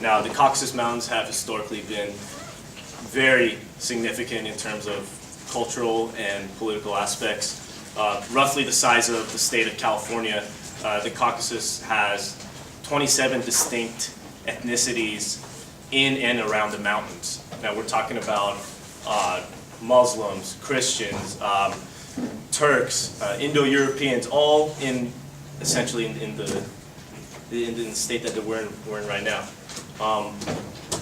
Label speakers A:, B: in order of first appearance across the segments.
A: Now, the Caucasus Mountains have historically been very significant in terms of cultural and political aspects. Roughly the size of the state of California, the Caucasus has 27 distinct ethnicities in and around the mountains. Now we're talking about Muslims, Christians, Turks, Indo-Europeans, all in essentially in the state that we're in right now.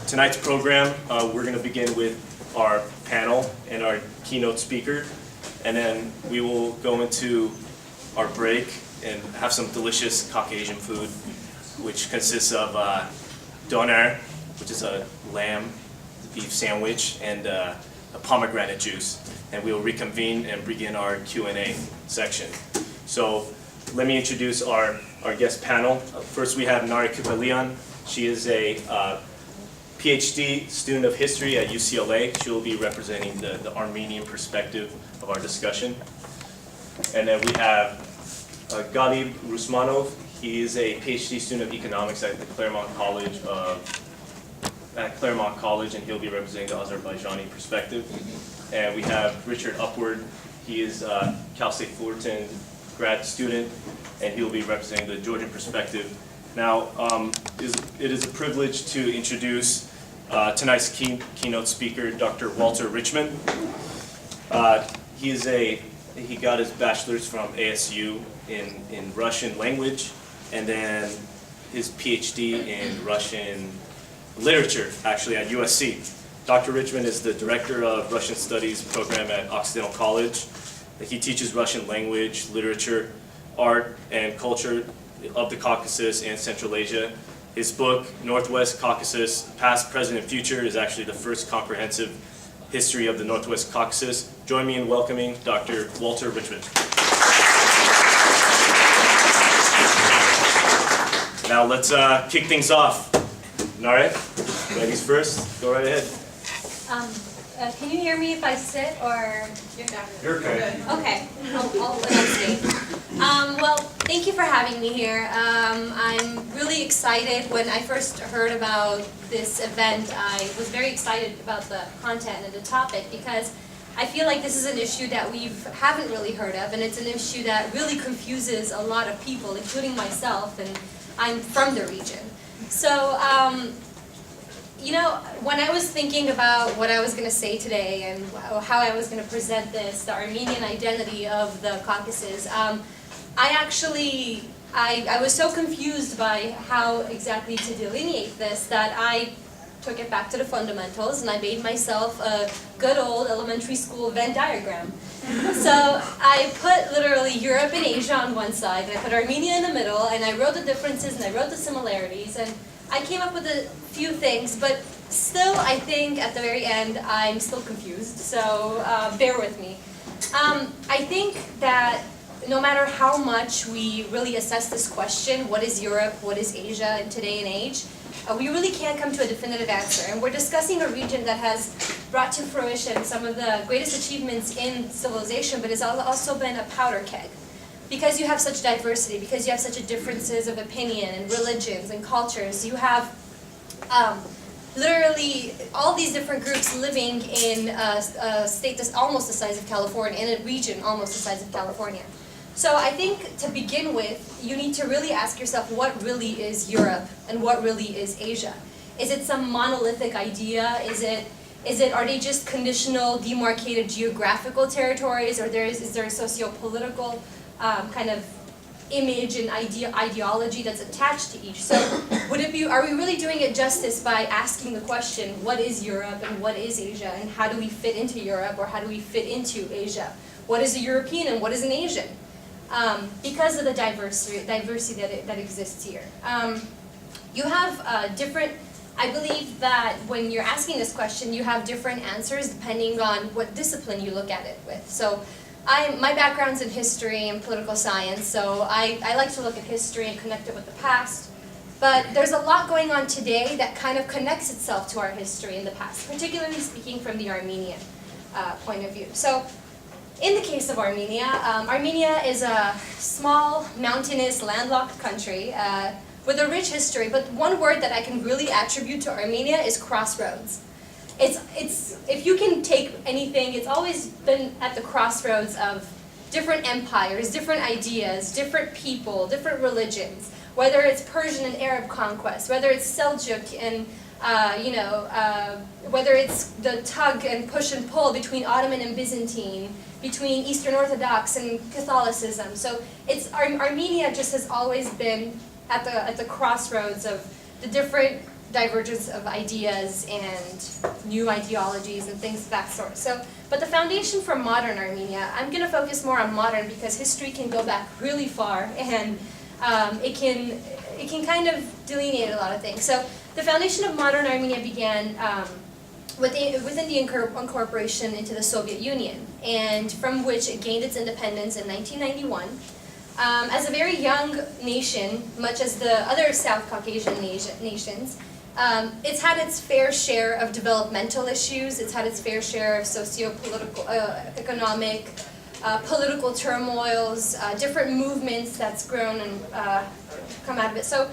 A: Tonight's program, we're going to begin with our panel and our keynote speaker, and then we will go into our break and have some delicious Caucasian food, which consists of doner, which is a lamb beef sandwich, and a pomegranate juice. And we will reconvene and begin our Q&A section. So let me introduce our guest panel. First we have Nari Kupalian. She is a PhD student of history at UCLA. She will be representing the Armenian perspective of our discussion. And then we have Galib Rusmanov. He is a PhD student of economics at the Claremont College, and he'll be representing the Azerbaijani perspective. And we have Richard Upward. He is a Cal State Fullerton grad student, and he'll be representing the Georgian perspective. Now, it is a privilege to introduce tonight's keynote speaker, Dr. Walter Richman. He got his bachelor's from ASU in Russian language, and then his PhD in Russian literature, actually at USC. Dr. Richman is the director of Russian Studies program at Occidental College. He teaches Russian language, literature, art, and culture of the Caucasus and Central Asia. His book, Northwest Caucasus, Past, Present, and Future, is actually the first comprehensive history of the Northwest Caucasus. Join me in welcoming Dr. Walter Richman. Now let's kick things off. Nare, ladies first, go right ahead.
B: Can you hear me if I sit, or?
A: You're okay.
B: Okay, I'll stay. Well, thank you for having me here. I'm really excited. When I first heard about this event, I was very excited about the content and the topic, because I feel like this is an issue that we haven't really heard of, and it's an issue that really confuses a lot of people, including myself, and I'm from the region. So, you know, when I was thinking about what I was going to say today and how I was going to present this, the Armenian identity of the Caucasus, I was so confused by how exactly to delineate this that I took it back to the fundamentals, and I made myself a good old elementary school Venn diagram. So I put literally Europe and Asia on one side, and I put Armenia in the middle, and I wrote the differences and I wrote the similarities, and I came up with a few things, but still I think at the very end I'm still confused, so bear with me. I think that no matter how much we really assess this question, what is Europe, what is Asia in today and age, we really can't come to a definitive answer. And we're discussing a region that has brought to fruition some of the greatest achievements in civilization, but has also been a powder keg. Because you have such diversity, because you have such differences of opinion and religions and cultures, you have literally all these different groups living in a state that's almost the size of California, in a region almost the size of California. So I think to begin with, you need to really ask yourself what really is Europe and what really is Asia. Is it some monolithic idea? Are they just conditional, demarcated geographical territories, or is there a socio-political kind of image and ideology that's attached to each? So are we really doing it justice by asking the question, what is Europe and what is Asia, and how do we fit into Europe, or how do we fit into Asia? What is a European and what is an Asian? Because of the diversity that exists here. You have different, I believe that when you're asking this question, you have different answers depending on what discipline you look at it with. So my background's in history and political science, so I like to look at history and connect it with the past. But there's a lot going on today that kind of connects itself to our history in the past, particularly speaking from the Armenian point of view. So in the case of Armenia, Armenia is a small, mountainous, landlocked country with a rich history, but one word that I can really attribute to Armenia is crossroads. If you can take anything, it's always been at the crossroads of different empires, different ideas, different people, different religions, whether it's Persian and Arab conquest, whether it's Seljuk and whether it's the tug and push and pull between Ottoman and Byzantine, between Eastern Orthodox and Catholicism. So Armenia just has always been at the crossroads of the different divergence of ideas and new ideologies and things of that sort. But the foundation for modern Armenia, I'm going to focus more on modern because history can go back really far and it can kind of delineate a lot of things. So the foundation of modern Armenia began within the incorporation into the Soviet Union, and from which it gained its independence in 1991. As a very young nation, much as the other South Caucasian nations, it's had its fair share of developmental issues, it's had its fair share of socio-political, economic, political turmoils, different movements that's grown and come out of it. So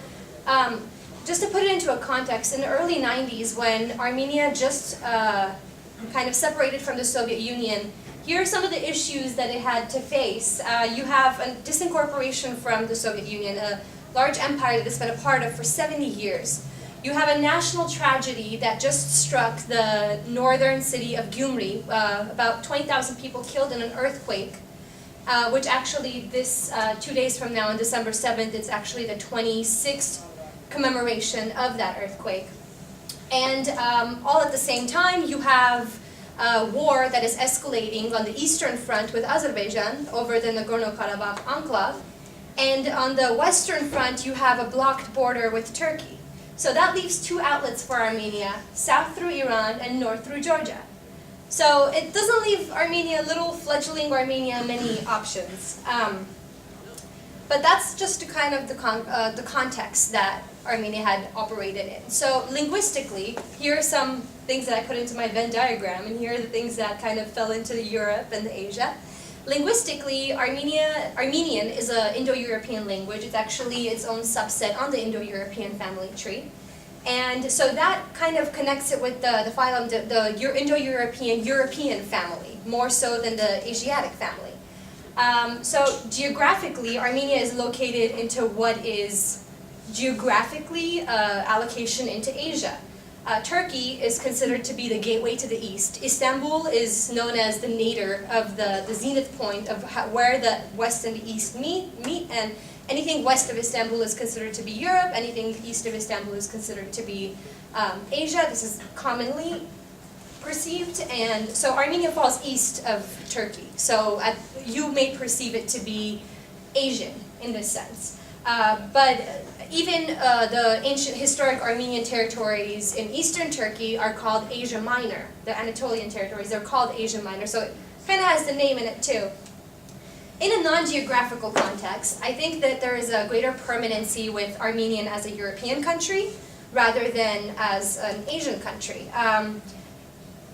B: just to put it into a context, in the early 90s when Armenia just kind of separated from the Soviet Union, here are some of the issues that it had to face. You have a disincorporation from the Soviet Union, a large empire that it's been a part of for 70 years. You have a national tragedy that just struck the northern city of Gyumri, about 20,000 people killed in an earthquake, which actually this 2 days from now on December 7th, it's actually the 26th commemoration of that earthquake. And all at the same time, you have a war that is escalating on the eastern front with Azerbaijan over the Nagorno-Karabakh enclave. And on the western front, you have a blocked border with Turkey. So that leaves two outlets for Armenia, south through Iran and north through Georgia. So it doesn't leave Armenia, little fledgling Armenia, many options. But that's just kind of the context that Armenia had operated in. So linguistically, here are some things that I put into my Venn diagram, and here are the things that kind of fell into Europe and Asia. Linguistically, Armenian is an Indo-European language. It's actually its own subset on the Indo-European family tree. And so that kind of connects it with the phylum, the Indo-European European family, more so than the Asiatic family. So geographically, Armenia is located into what is geographically allocation into Asia. Turkey is considered to be the gateway to the east. Istanbul is known as the nadir of the zenith point of where the west and the east meet, and anything west of Istanbul is considered to be Europe, anything east of Istanbul is considered to be Asia. This is commonly perceived, and so Armenia falls east of Turkey. So you may perceive it to be Asian in this sense. But even the ancient historic Armenian territories in eastern Turkey are called Asia Minor. The Anatolian territories, they're called Asia Minor, so it kind of has the name in it too. In a non-geographical context, I think that there is a greater permanency with Armenian as a European country rather than as an Asian country.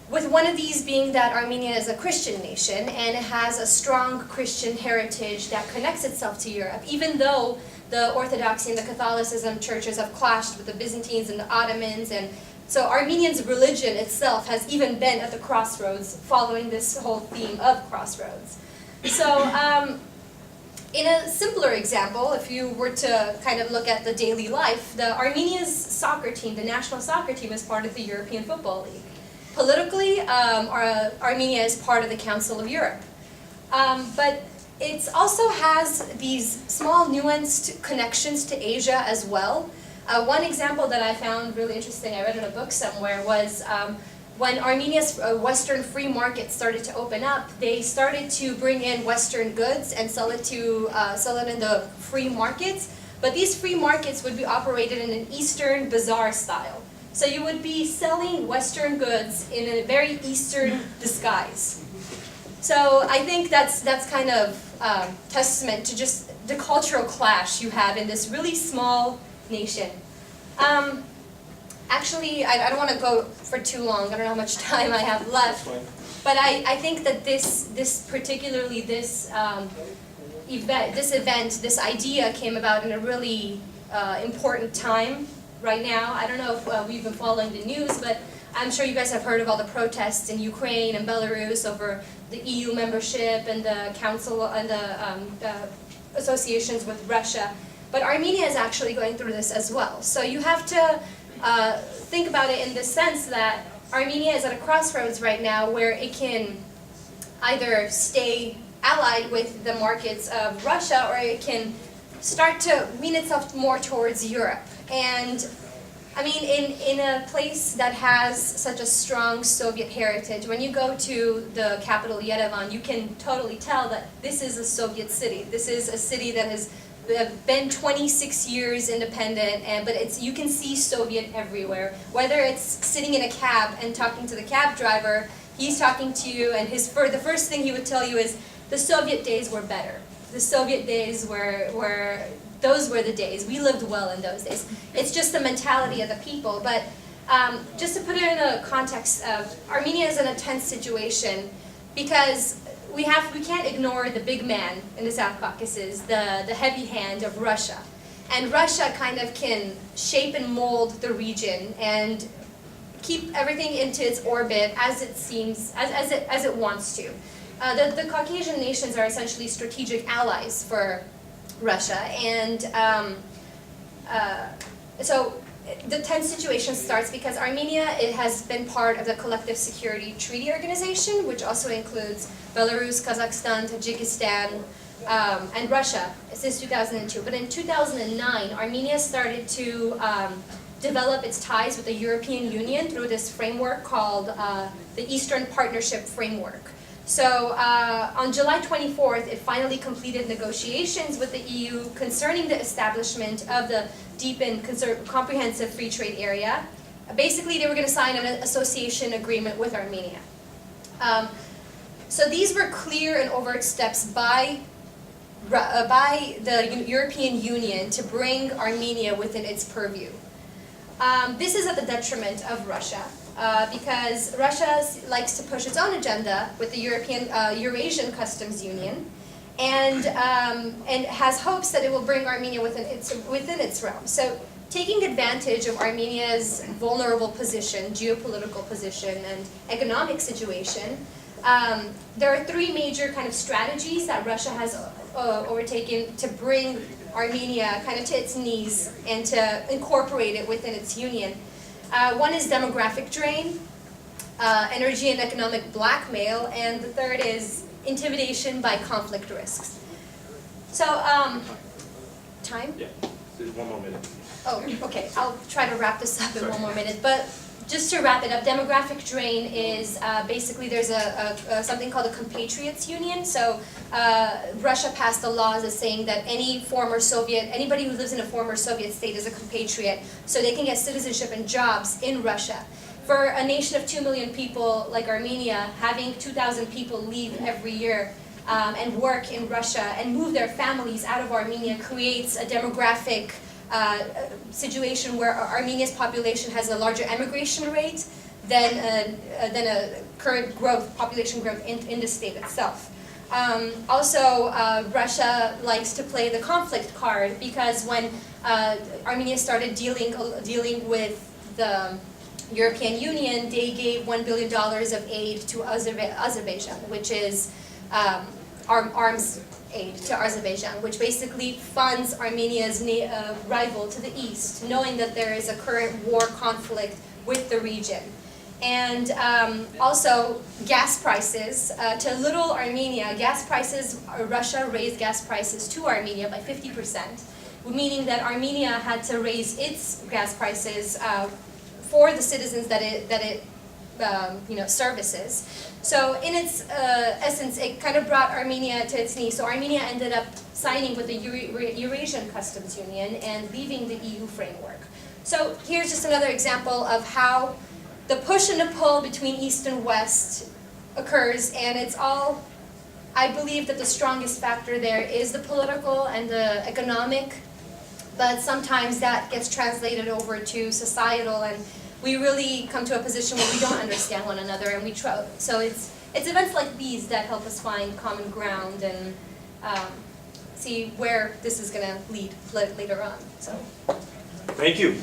B: With one of these being that Armenia is a Christian nation and it has a strong Christian heritage that connects itself to Europe, even though the Orthodoxy and the Catholicism churches have clashed with the Byzantines and the Ottomans, and so Armenians' religion itself has even been at the crossroads following this whole theme of crossroads. So in a simpler example, if you were to kind of look at the daily life, Armenia's soccer team, the national soccer team, is part of the European Football League. Politically, Armenia is part of the Council of Europe. But it also has these small nuanced connections to Asia as well. One example that I found really interesting, I read in a book somewhere, was when Armenia's Western free market started to open up, they started to bring in Western goods and sell it in the free markets. But these free markets would be operated in an Eastern bazaar style. So you would be selling Western goods in a very Eastern disguise. So I think that's kind of testament to just the cultural clash you have in this really small nation. Actually, I don't want to go for too long. I don't know how much time I have left. But I think that this event, this idea came about in a really important time right now. I don't know if we've been following the news, but I'm sure you guys have heard of all the protests in Ukraine and Belarus over the EU membership and the council and the associations with Russia. But Armenia is actually going through this as well. So you have to think about it in the sense that Armenia is at a crossroads right now where it can either stay allied with the markets of Russia, or it can start to lean itself more towards Europe. And I mean, in a place that has such a strong Soviet heritage, when you go to the capital Yerevan, you can totally tell that this is a Soviet city. This is a city that has been 26 years independent, but you can see Soviet everywhere. Whether it's sitting in a cab and talking to the cab driver, he's talking to you, and the first thing he would tell you is, the Soviet days were better. The Soviet days those were the days. We lived well in those days. It's just the mentality of the people. But just to put it in a context of, Armenia is in a tense situation because we can't ignore the big man in the South Caucasus, the heavy hand of Russia. And Russia kind of can shape and mold the region and keep everything into its orbit as it seems, as it wants to. The Caucasian nations are essentially strategic allies for Russia, and so the tense situation starts because Armenia, it has been part of the Collective Security Treaty Organization, which also includes Belarus, Kazakhstan, Tajikistan, and Russia since 2002. But in 2009, Armenia started to develop its ties with the European Union through this framework called the Eastern Partnership Framework. So on July 24th, it finally completed negotiations with the EU concerning the establishment of the Deep and Comprehensive Free Trade Area. Basically, they were going to sign an association agreement with Armenia. So these were clear and overt steps by the European Union to bring Armenia within its purview. This is at the detriment of Russia. Because Russia likes to push its own agenda with the Eurasian Customs Union, and has hopes that it will bring Armenia within its realm. So, taking advantage of Armenia's vulnerable position, geopolitical position, and economic situation, there are three major kind of strategies that Russia has overtaken to bring Armenia kind of to its knees and to incorporate it within its union. One is demographic drain, energy and economic blackmail, and the third is intimidation by conflict risks. So, time?
A: Yeah, there's 1 more minute.
B: Oh, okay. I'll try to wrap this up in 1 more minute. But just to wrap it up, demographic drain is basically there's something called a compatriots union. So Russia passed the laws as saying that anybody who lives in a former Soviet state is a compatriot, so they can get citizenship and jobs in Russia. For a nation of 2 million people like Armenia, having 2,000 people leave every year and work in Russia and move their families out of Armenia creates a demographic situation where Armenia's population has a larger emigration rate than a current population growth in the state itself. Also, Russia likes to play the conflict card because when Armenia started dealing with the European Union, they gave $1 billion of aid to Azerbaijan, which is arms aid to Azerbaijan, which basically funds Armenia's rival to the east, knowing that there is a current war conflict with the region. And also gas prices, to little Armenia, Russia raised gas prices to Armenia by 50%, meaning that Armenia had to raise its gas prices for the citizens that it services. So in its essence, it kind of brought Armenia to its knees. So Armenia ended up signing with the Eurasian Customs Union and leaving the EU framework. So here's just another example of how the push and the pull between East and West occurs, and it's all, I believe that the strongest factor there is the political and the economic, but sometimes that gets translated over to societal, and we really come to a position where we don't understand one another, and we try. So it's it's events like these that help us find common ground and see where this is going to lead later on. So,
A: thank you.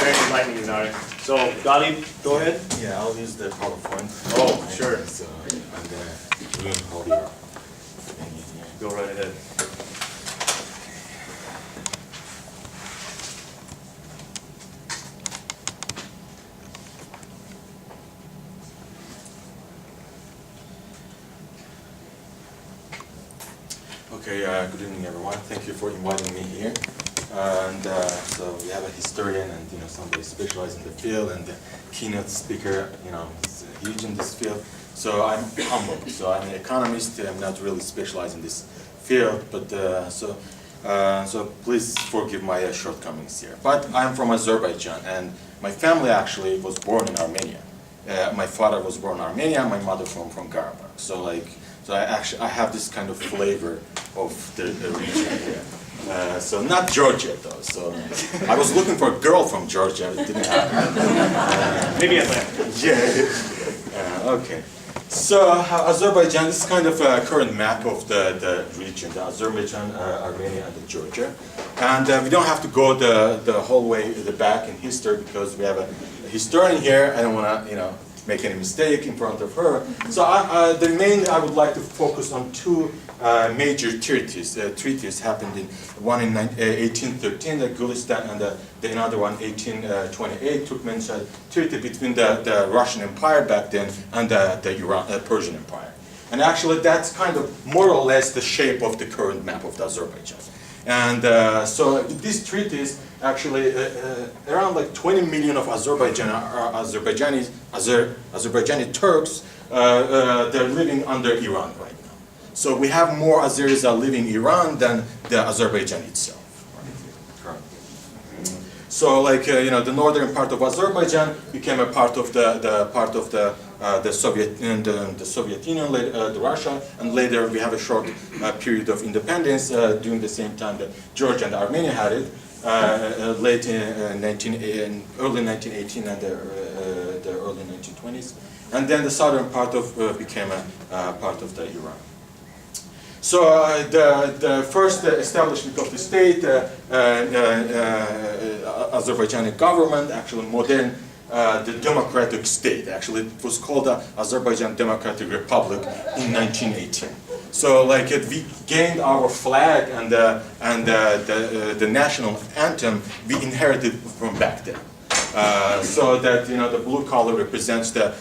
A: Very enlightening, Nari. So, Gali, go ahead.
C: Yeah, I'll use the PowerPoint.
A: Oh, sure.
C: So I'm gonna hold your thing in here.
A: Go right ahead.
C: Okay, good evening, everyone. Thank you for inviting me here. So we have a historian and somebody specialized in the field, and the keynote speaker is huge in this field. So I'm humble. So I'm an economist. I'm not really specialized in this field, but so please forgive my shortcomings here. But I'm from Azerbaijan, and my family actually was born in Armenia. My father was born in Armenia. My mother from Karabakh. So I have this kind of flavor of the region here. So not Georgia though. So I was looking for a girl from Georgia. It didn't happen.
A: Maybe Atlanta.
C: Yeah. Okay. So Azerbaijan, this is kind of a current map of the region, the Azerbaijan, Armenia, and Georgia. And we don't have to go the whole way back in history because we have a historian here. I don't want to make any mistake in front of her. So I would like to focus on two major treaties happened one in 1813, the Gulistan, and the another one 1828, Turkmenistan treaty between the Russian Empire back then and the Persian Empire. And actually that's kind of more or less the shape of the current map of the Azerbaijan. And so these treaties actually around like 20 million of Azerbaijani Turks they're living under Iran right now. So we have more Azeris living in Iran than the Azerbaijan itself. Right? So the northern part of Azerbaijan became a part of the Soviet and the Soviet Union, the Russia, and later we have a short period of independence during the same time that Georgia and Armenia had it, late in early 1918 and the early 1920s, and then the southern part became a part of the Iran. So the first establishment of the state, Azerbaijani government, actually modern, the democratic state. Actually, it was called the Azerbaijan Democratic Republic in 1918. So we gained our flag and the national anthem we inherited from back then. So that the blue color represents the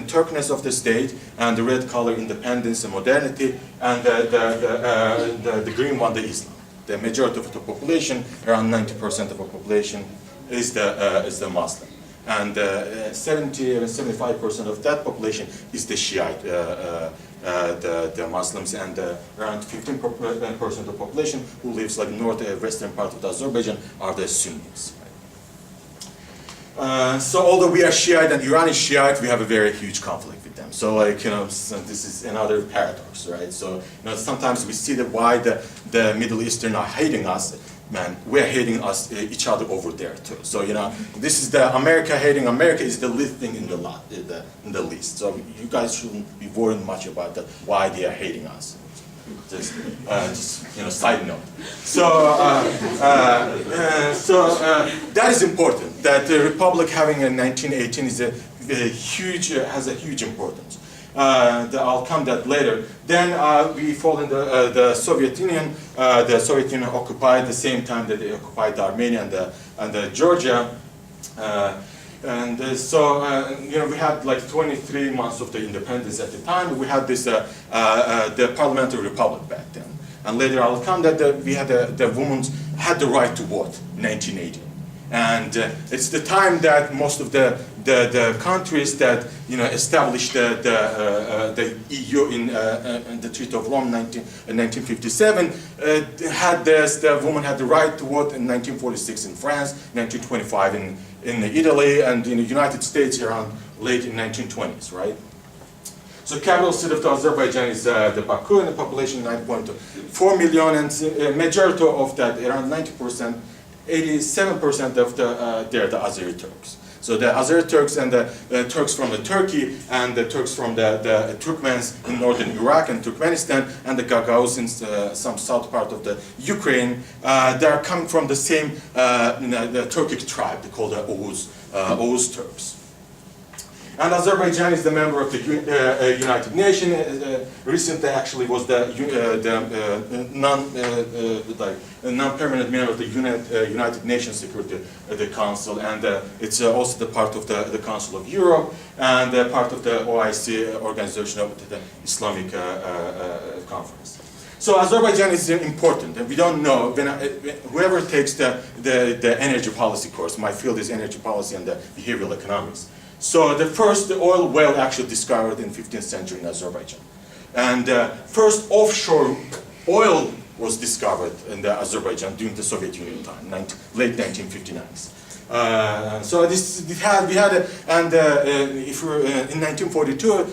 C: Turkness of the state, and the red color independence and modernity, and the green one the Islam. The majority of the population, around 90% of the population, is the Muslim, and 75% of that population is the Shiite, the Muslims, and around 15% of the population who lives northwestern part of the Azerbaijan are the Sunnis. So although we are Shiite and Iran is Shiite, we have a very huge conflict with them. So so this is another paradox, right? So sometimes we see why the Middle Eastern are hating us. Man, we're hating each other over there too. So this is the America hating America is the least thing in the list. So you guys shouldn't be worried much about why they are hating us. Just side note. So that is important. That the republic having in 1918 is has a huge importance. I'll come that later. Then we fall in the Soviet Union. The Soviet Union occupied the same time that they occupied the Armenia and the Georgia. We had 23 months of the independence at the time. We had this the parliamentary republic back then, and later I'll come that we had the women had the right to vote in 1980, and it's the time that most of the countries that established the EU in the Treaty of Rome in 1957 had the woman had the right to vote in 1946 in France, 1925 in Italy, and in the United States around late in 1920s, right? So capital city of Azerbaijan is the Baku, and the population 9.4 million, and majority of that, around 90%, 87% of they're the Azeri Turks. So So the Azeri Turks and the Turks from the Turkey and the Turks from the Turkmens in northern Iraq and Turkmenistan and the Gagauz in some south part of the Ukraine, they are coming from the same the Turkic tribe, they call the Oghuz Turks. And Azerbaijan is the member of the United Nations. Recently, actually, was the non-permanent member of the United Nations Security Council, and it's also the part of the Council of Europe and part of the OIC, Organization of the Islamic Conference. So Azerbaijan is important, and we don't know, whoever takes the energy policy course, my field is energy policy and the behavioral economics. So the first oil well actually discovered in 15th century in Azerbaijan. And first offshore oil was discovered in the Azerbaijan during the Soviet Union time, late 1959s. So in 1942,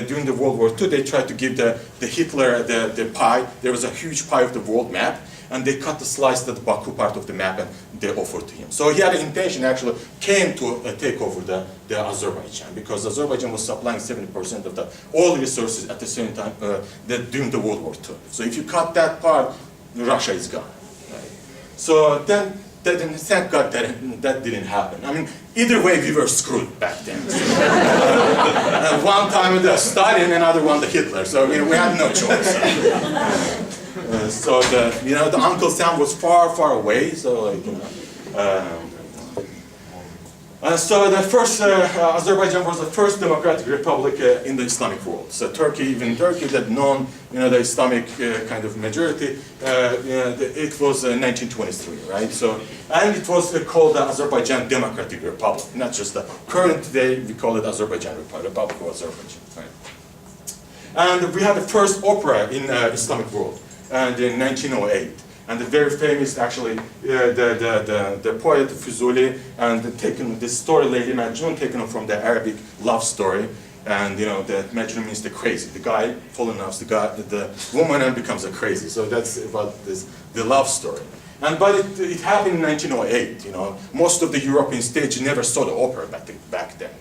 C: during the World War II, they tried to give the Hitler the pie. There was a huge pie of the world map, and they cut the slice to the Baku part of the map and they offered to him. So he had an intention, actually came to take over the Azerbaijan, because Azerbaijan was supplying 70% of the oil resources at the same time during the World War II. So if you cut that part, Russia is gone. Right? So then, thank God that didn't happen. I mean, either way, we were screwed back then. One time with Stalin, another one the Hitler. So we had no choice. So the Uncle Sam was far, far away. So so the first Azerbaijan was the first democratic republic in the Islamic world. So even Turkey that known the Islamic kind of majority, it was 1923, right? So and it was called the Azerbaijan Democratic Republic, not just the current day we call it Azerbaijan Republic of Azerbaijan, right? And we had the first opera in Islamic world. And in 1908, and the very famous, actually, the poet Fuzuli, and taken the story Lady Majnun, taken from the Arabic love story, and the Majnun means the crazy. The guy falls in love with the woman and becomes a crazy. So that's about the love story. But it happened in 1908. Most of the European states never saw the opera back then.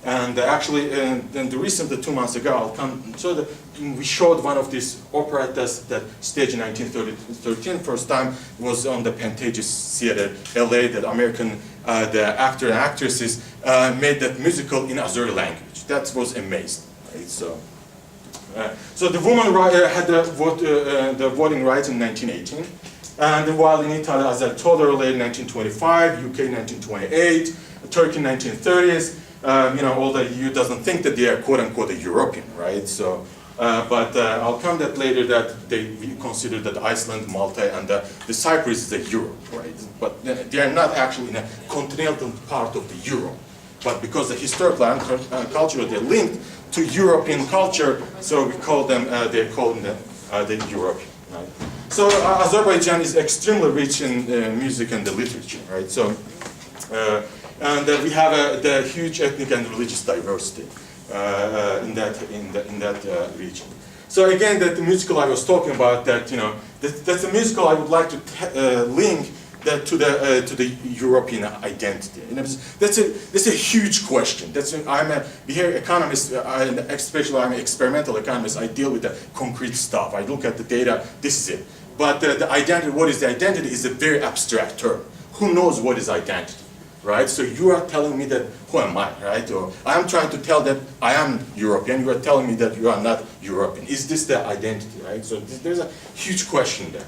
C: And actually, then the recent 2 months ago, I'll come. So we showed one of these operettas that staged in 1913. First time was on the Pantages Theater, LA. That American, the actor and actresses made that musical in Azeri language. That was amazing. Right? So the woman had the voting rights in 1918, and while in Italy, as I told her, earlier, 1925, UK 1928, Turkey 1930s. All the EU doesn't think that they are quote-unquote a European, right? So, but I'll come that later that we consider that Iceland, Malta, and the Cyprus is a Europe, right? But they are not actually in a continental part of the Europe. But because the historical and cultural, they're linked to European culture, so we call them, they call them the European, right? So Azerbaijan is extremely rich in music and the literature, right? So. And we have the huge ethnic and religious diversity in that region. So again, that the musical I was talking about, that's a musical I would like to link that to the European identity. That's a huge question. I'm a behavior economist, especially I'm an experimental economist. I deal with the concrete stuff. I look at the data. This is it. But the identity, what is the identity, is a very abstract term. Who knows what is identity? Right? So you are telling me that, who am I, right? Or I'm trying to tell that I am European, you are telling me that you are not European. Is this the identity, right? So there's a huge question there.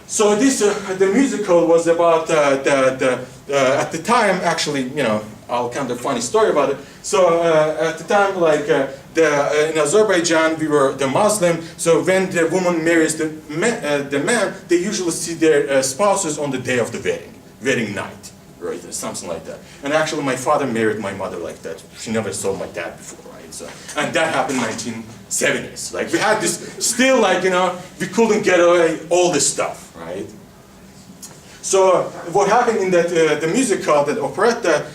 C: So this, the musical was about, at the time, actually, I'll kind of funny story about it. So at the time, like, in Azerbaijan, we were the Muslim, so when the woman marries the man, they usually see their spouses on the day of the wedding night. Right, something like that. And actually, my father married my mother like that. She never saw my dad before, right? So, and that happened in 1970s. Like we had this, still like, we couldn't get away all this stuff, right? So what happened in that the musical, that operetta,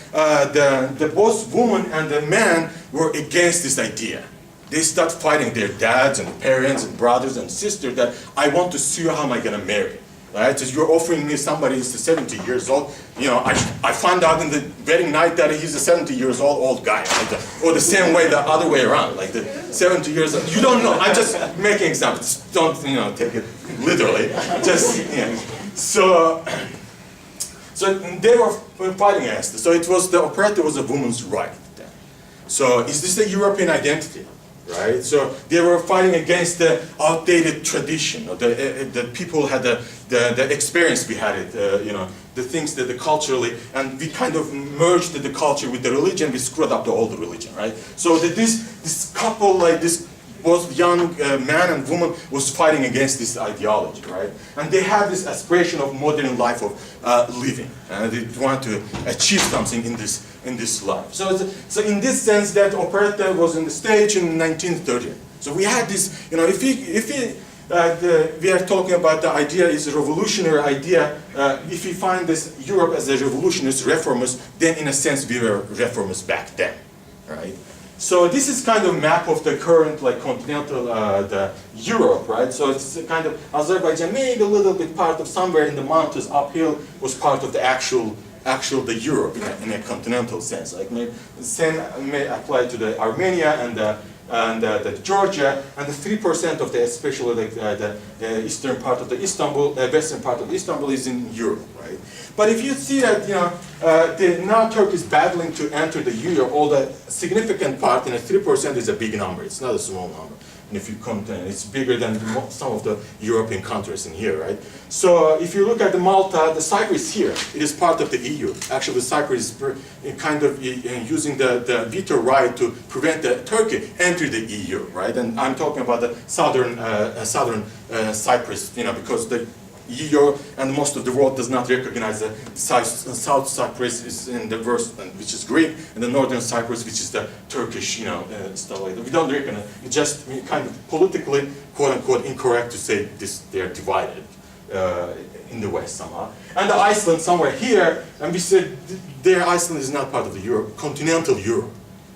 C: the both woman and the man were against this idea. They start fighting their dads and parents and brothers and sisters that I want to see you, how am I gonna marry? right? So you're offering me somebody who's 70 years old. You know, I found out in the wedding night that he's a 70 years old guy, like or the same way, the other way around, like the 70 years old. You don't know. I'm just making examples. Don't take it literally. Just So they were fighting against it. So it was the operetta was a woman's right. So is this a European identity? Right, so they were fighting against the outdated tradition. Or the people had the experience we had it, the things that the culturally, and we kind of merged the culture with the religion. We screwed up the old religion, right? So that this couple, like this, both young man and woman, was fighting against this ideology, right? And they had this aspiration of modern life of living, and they wanted to achieve something in this life. So in this sense, that operetta was on the stage in 1930. So we had this, we are talking about the idea is a revolutionary idea. If we find this Europe as a revolutionist reformist, then in a sense we were reformists back then, right? So this is kind of a map of the current like continental the Europe, right? So it's a kind of Azerbaijan, maybe a little bit part of somewhere in the mountains uphill was part of the actual the Europe in a continental sense. Like the same may apply to the Armenia and the Georgia, and the 3% of the, especially like the eastern part of the Istanbul, western part of Istanbul is in Europe, right? But if you see that, now Turkey is battling to enter the Euro, all the significant part, 3% is a big number. It's not a small number. And if you come to, it's bigger than some of the European countries in here, right? So if you look at the Malta, the Cyprus here, it is part of the EU. Actually, Cyprus is kind of using the veto right to prevent Turkey enter the EU, right? And I'm talking about the southern Cyprus, because the EU and most of the world does not recognize the South Cyprus is in the worst, which is Greek, and the Northern Cyprus, which is the Turkish, stuff like that. We don't recognize. It's just kind of politically, quote unquote, incorrect to say this. They are divided in the West somehow. And the Iceland somewhere here, and we said Iceland is not part of the Europe, continental Europe,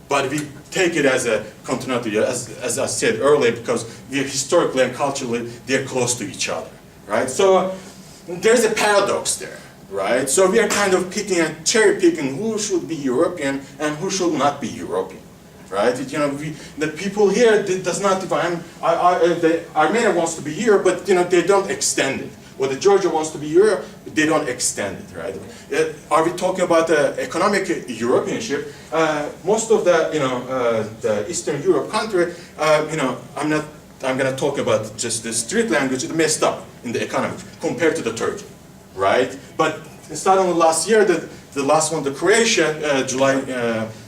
C: but we take it as a continental Europe, as I said earlier, because we are historically and culturally they're close to each other. Right, so there's a paradox there, right? So we are kind of cherry picking who should be European and who should not be European, right? The people here does not define. The Armenia wants to be Europe, but they don't extend it. Or the Georgia wants to be Europe, but they don't extend it, right? Are we talking about the economic Europeanship? Most of the Eastern Europe country, I'm going to talk about just the street language. It messed up in the economy compared to the Turkey, right? But starting last year, the last one, the Croatia, July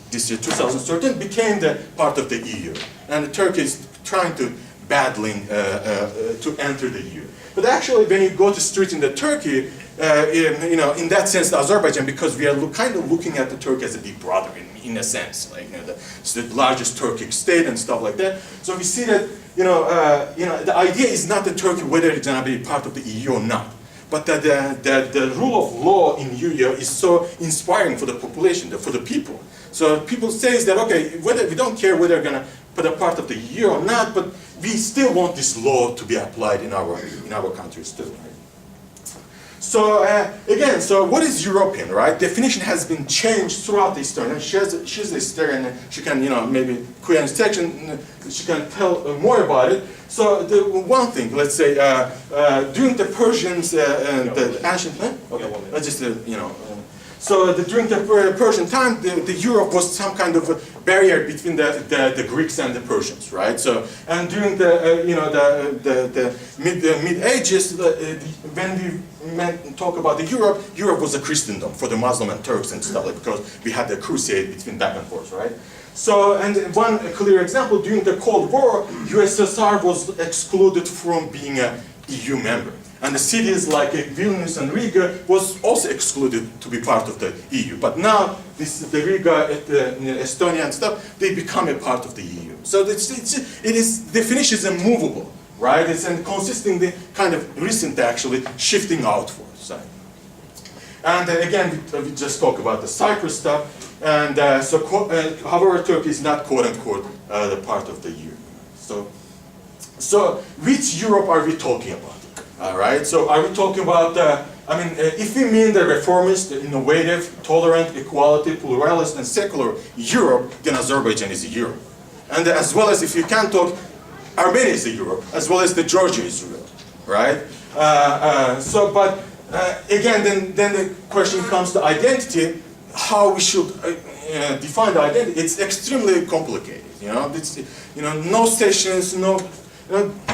C: this year, 2013, became the part of the EU, and Turkey is trying to battling to enter the EU. But actually, when you go to street in the Turkey, in that sense, the Azerbaijan, because we are kind of looking at the Turkey as a big brother in a sense, like it's the largest Turkic state and stuff like that. So we see that the idea is not the Turkey whether it's going to be part of the EU or not, but that the rule of law in EU is so inspiring for the population, for the people. So people say that okay, we don't care whether we're going to put a part of the EU or not, but we still want this law to be applied in our countries too. Right? So again, so what is European, right? Definition has been changed throughout the history. And she's a historian, and she can, maybe Korean section, she can tell more about it. So the one thing, let's say, during the Persians, the ancient, okay, let's just, so during the Persian time, the Europe was some kind of a barrier between the Greeks and the Persians, right? So, and during the mid Ages, when we talk about the Europe was a Christendom for the Muslim and Turks and stuff, like, because we had the crusade between back and forth, right? So, and one clear example, during the Cold War, USSR was excluded from being an EU member. And the cities like Vilnius and Riga was also excluded to be part of the EU. But now, the Riga, Estonia and stuff, they become a part of the EU. So definition is immovable, right? It's consistently kind of recent actually shifting outwards. Right? And again, we just talk about the Cyprus stuff. And however, Turkey is not quote unquote the part of the EU. So which Europe are we talking about? All right, so are we talking about, if we mean the reformist, the innovative, tolerant, equality, pluralist, and secular Europe, then Azerbaijan is Europe. And as well as if you can talk, Armenia is Europe, as well as the Georgia is Europe, right? Again, then the question comes to identity, how we should define the identity. It's extremely complicated, no sessions,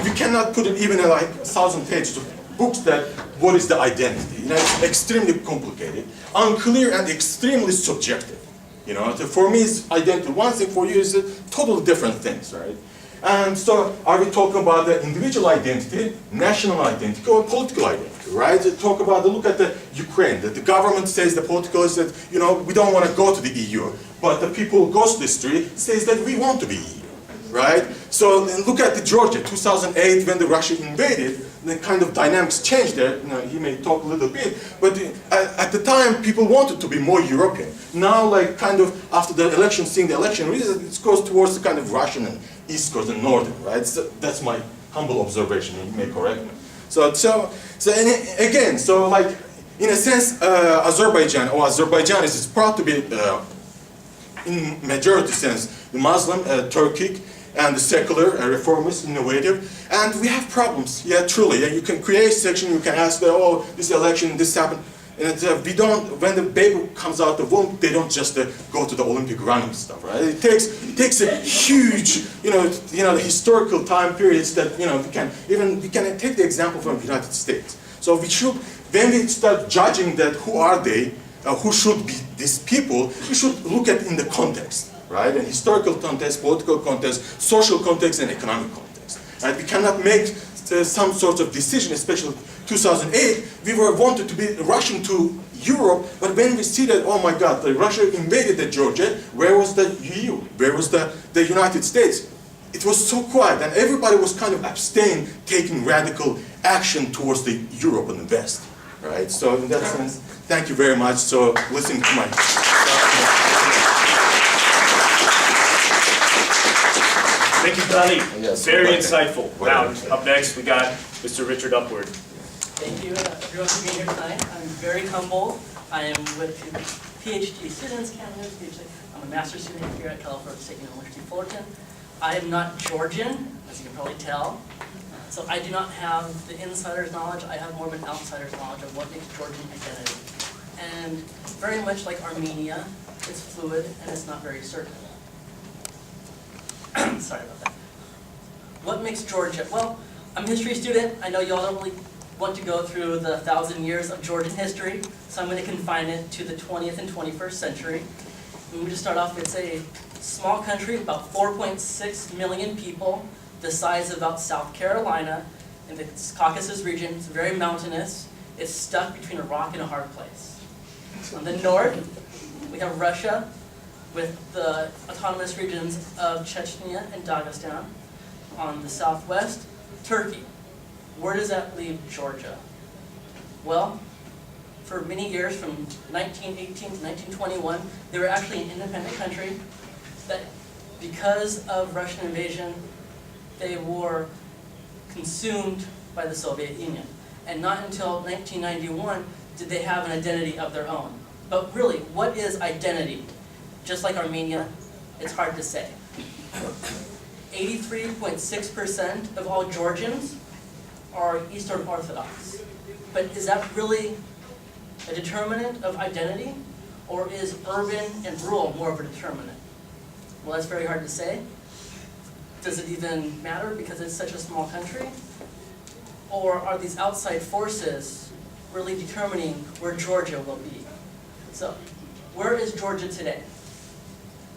C: you cannot put it even in like 1,000 pages of books that what is the identity. It's extremely complicated, unclear, and extremely subjective. For me, it's identity. One thing for you is totally different things, right? And so, are we talking about the individual identity, national identity, or political identity, right? Look at the Ukraine. The government says, the political is that, we don't want to go to the EU, but the people who go to the street says that we want to be EU, right? So, look at the Georgia, 2008, when the Russia invaded, the kind of dynamics changed there. He may talk a little bit, but at the time, people wanted to be more European. Now, after the election, seeing the election results, it goes towards the kind of Russian and East Coast and Northern, right? So that's my humble observation. You may correct me. In a sense, Azerbaijan is proud to be, in majority sense, the Muslim, Turkic, and the secular, reformist, innovative, and we have problems. Yeah, truly. You can create section. You can ask, this election, this happened. And we don't. When the baby comes out the womb, they don't just go to the Olympic running stuff, right? It takes a huge, the historical time periods that we can take the example from the United States. So we should, when we start judging that who are they, who should be these people, we should look at in the context, right? And historical context, political context, social context, and economic context. Right? We cannot make some sort of decision, especially 2008, we were wanted to be rushing to Europe, but when we see that, oh my God, Russia invaded the Georgia, where was the EU? Where was the United States? It was so quiet, and everybody was kind of abstaining, taking radical action towards the Europe and the West, right? So in that sense, thank you very much. So listening to my...
A: Thank you, Dali.
C: Yes,
A: very insightful.
C: Well,
A: Now, up next, we got Mr. Richard Upward.
D: Thank you, everyone, for being here tonight. I'm very humble. I am with PhD students, candidates, PhD. I'm a master's student here at California State University, Fullerton. I am not Georgian, as you can probably tell. So I do not have the insider's knowledge. I have more of an outsider's knowledge of what makes Georgian identity. And very much like Armenia, it's fluid and it's not very certain. Sorry about that. What makes Georgia? Well, I'm a history student. I know y'all don't really want to go through the 1,000 years of Georgian history, so I'm going to confine it to the 20th and 21st century. And we just start off, it's a small country, about 4.6 million people, the size of about South Carolina, in the Caucasus region. It's very mountainous. It's stuck between a rock and a hard place. On the north, we have Russia, with the autonomous regions of Chechnya and Dagestan. On the southwest, Turkey. Where does that leave Georgia? Well, for many years, from 1918 to 1921, they were actually an independent country that, because of Russian invasion, they were consumed by the Soviet Union. And not until 1991 did they have an identity of their own. But really, what is identity? Just like Armenia, it's hard to say. 83.6% of all Georgians are Eastern Orthodox. But is that really a determinant of identity? Or is urban and rural more of a determinant? Well, that's very hard to say. Does it even matter because it's such a small country? Or are these outside forces really determining where Georgia will be? So, where is Georgia today?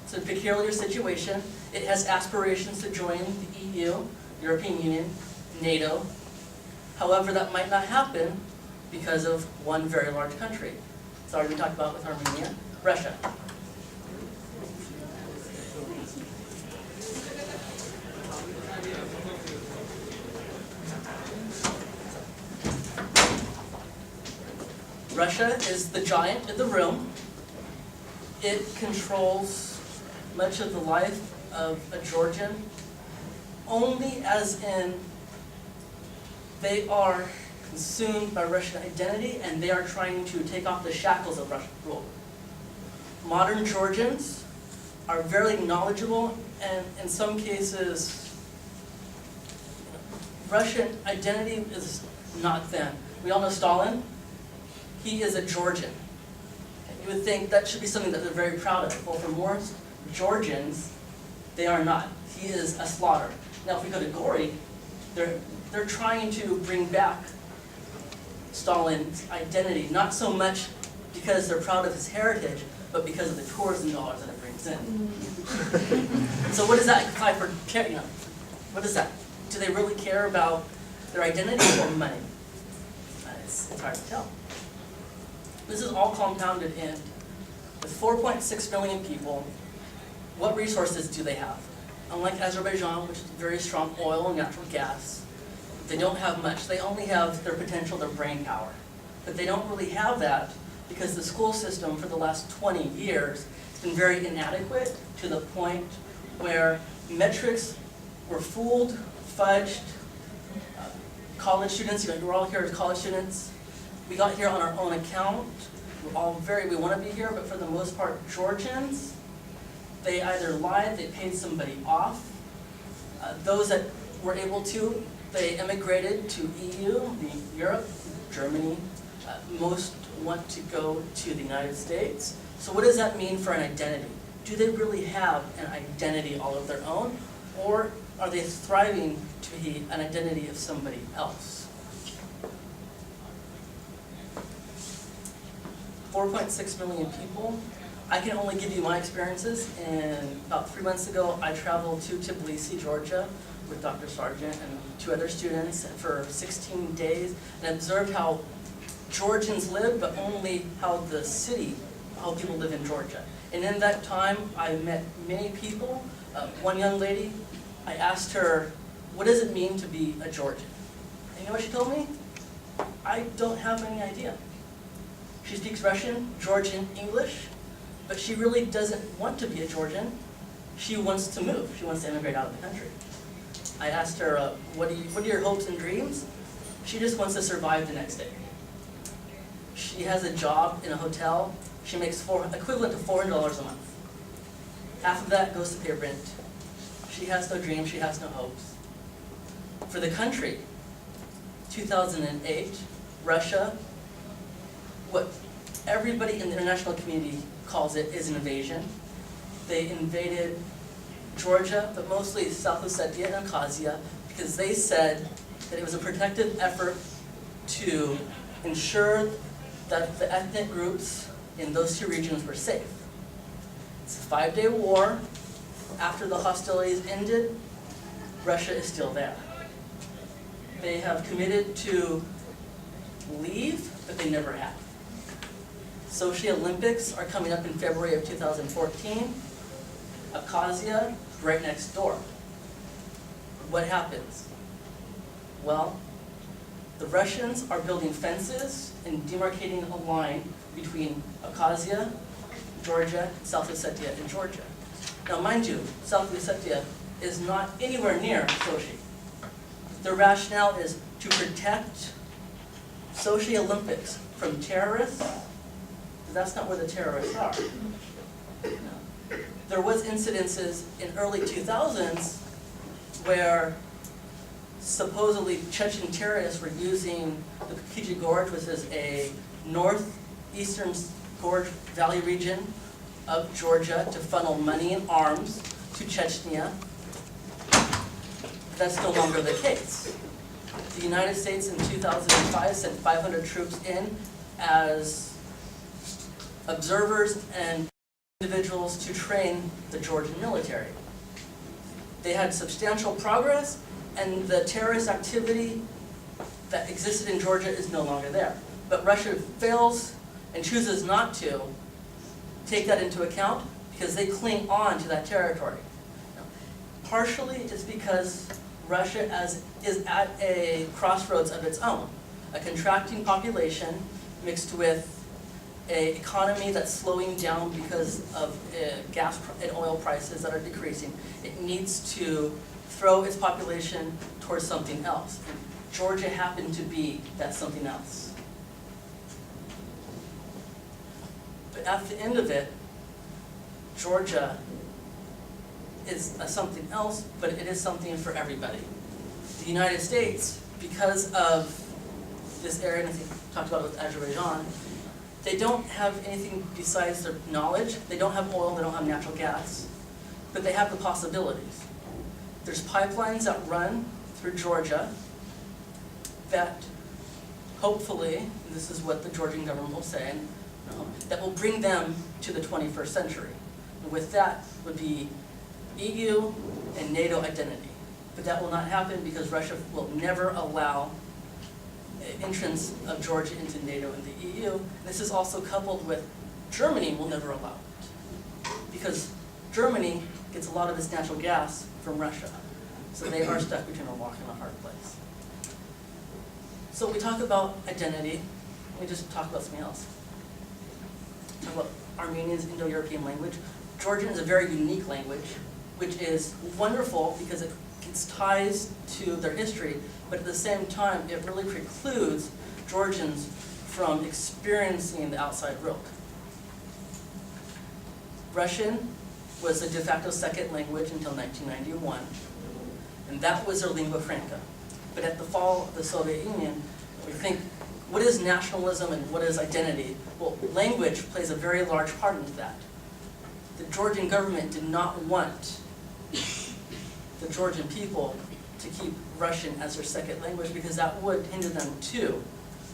D: It's a peculiar situation. It has aspirations to join the EU, European Union, NATO. However, that might not happen because of one very large country. It's already been talked about with Armenia, Russia. Russia is the giant in the room. It controls much of the life of a Georgian, only as in they are consumed by Russian identity, and they are trying to take off the shackles of Russian rule. Modern Georgians are very knowledgeable, and in some cases, Russian identity is not them. We all know Stalin. He is a Georgian. You would think that should be something that they're very proud of. Well, for most Georgians, they are not. He is a slaughter. Now, if we go to Gori, they're trying to bring back Stalin's identity, not so much because they're proud of his heritage, but because of the tourism dollars that it brings in. So what does that imply for, what is that? Do they really care about their identity or money? It's hard to tell. This is all compounded in, with 4.6 million people, what resources do they have? Unlike Azerbaijan, which is very strong oil and natural gas, they don't have much. They only have their potential, their brain power. But they don't really have that because the school system for the last 20 years has been very inadequate to the point where metrics were fooled, fudged. College students, you're all here as college students. We got here on our own account. We want to be here, but for the most part, Georgians, they either lied, they paid somebody off. Those that were able to, they immigrated to EU, Europe, Germany. Most want to go to the United States. So what does that mean for an identity? Do they really have an identity all of their own? Or are they thriving to be an identity of somebody else? 4.6 million people. I can only give you my experiences. And about 3 months ago, I traveled to Tbilisi, Georgia, with Dr. Sargent and 2 other students for 16 days, and observed how Georgians live, but only how the city, how people live in Georgia. And in that time, I met many people. One young lady, I asked her, what does it mean to be a Georgian? And you know what she told me? I don't have any idea. She speaks Russian, Georgian, English, but she really doesn't want to be a Georgian. She wants to move. She wants to immigrate out of the country. I asked her, what are your hopes and dreams? She just wants to survive the next day. She has a job in a hotel. She makes equivalent to $400 a month. Half of that goes to pay rent. She has no dreams, she has no hopes. For the country, 2008, Russia, what everybody in the international community calls it is an invasion. They invaded Georgia, but mostly South Ossetia and Abkhazia, because they said that it was a protective effort to ensure that the ethnic groups in those 2 regions were safe. It's a 5-day war. After the hostilities ended, Russia is still there. They have committed to leave, but they never have. Sochi Olympics are coming up in February of 2014. Abkhazia, right next door. What happens? Well, the Russians are building fences and demarcating a line between Abkhazia, Georgia, South Ossetia, and Georgia. Now, mind you, South Ossetia is not anywhere near Sochi. The rationale is to protect Sochi Olympics from terrorists, but that's not where the terrorists are. No. There was incidences in early 2000s where supposedly Chechen terrorists were using the Kiji Gorge, which is a northeastern gorge valley region of Georgia, to funnel money and arms to Chechnya. That's no longer the case. The United States in 2005 sent 500 troops in as observers and individuals to train the Georgian military. They had substantial progress, and the terrorist activity that existed in Georgia is no longer there. But Russia fails and chooses not to take that into account because they cling on to that territory. Now, partially it's because Russia is at a crossroads of its own. A contracting population mixed with an economy that's slowing down because of gas and oil prices that are decreasing. It needs to throw its population towards something else. Georgia happened to be that something else. But at the end of it, Georgia is a something else, but it is something for everybody. The United States, because of this area, and I think we talked about it with Azerbaijan, they don't have anything besides their knowledge. They don't have oil, they don't have natural gas, but they have the possibilities. There's pipelines that run through Georgia that hopefully, and this is what the Georgian government will say, that will bring them to the 21st century. And with that would be EU and NATO identity. But that will not happen because Russia will never allow entrance of Georgia into NATO and the EU. This is also coupled with Germany will never allow it. Because Germany gets a lot of its natural gas from Russia. So they are stuck between a rock and a hard place. So we talk about identity. Let me just talk about something else. Talk about Armenian's Indo-European language. Georgian is a very unique language, which is wonderful because it gets ties to their history, but at the same time, it really precludes Georgians from experiencing the outside world. Russian was the de facto second language until 1991, and that was their lingua franca. But at the fall of the Soviet Union, we think, what is nationalism and what is identity? Well, language plays a very large part into that. The Georgian government did not want the Georgian people to keep Russian as their second language because that would hinder them to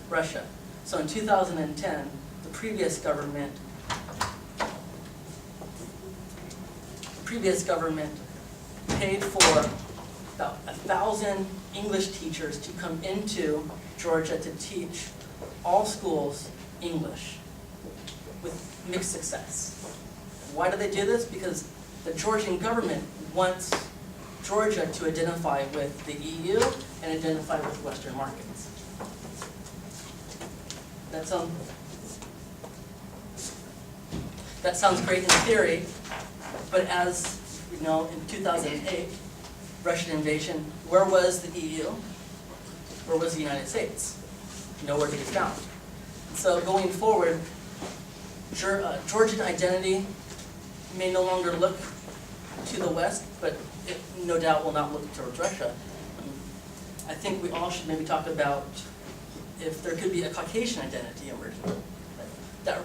D: Russia. So in 2010, the previous government paid for about 1,000 English teachers to come into Georgia to teach all schools English with mixed success. Why do they do this? Because the Georgian government wants Georgia to identify with the EU and identify with Western markets. That sounds great in theory, but as we know, in 2008, Russian invasion, where was the EU? Where was the United States? Nowhere to be found. So going forward, Georgian identity may no longer look to the West, but it no doubt will not look towards Russia. I think we all should maybe talk about if there could be a Caucasian identity emerging that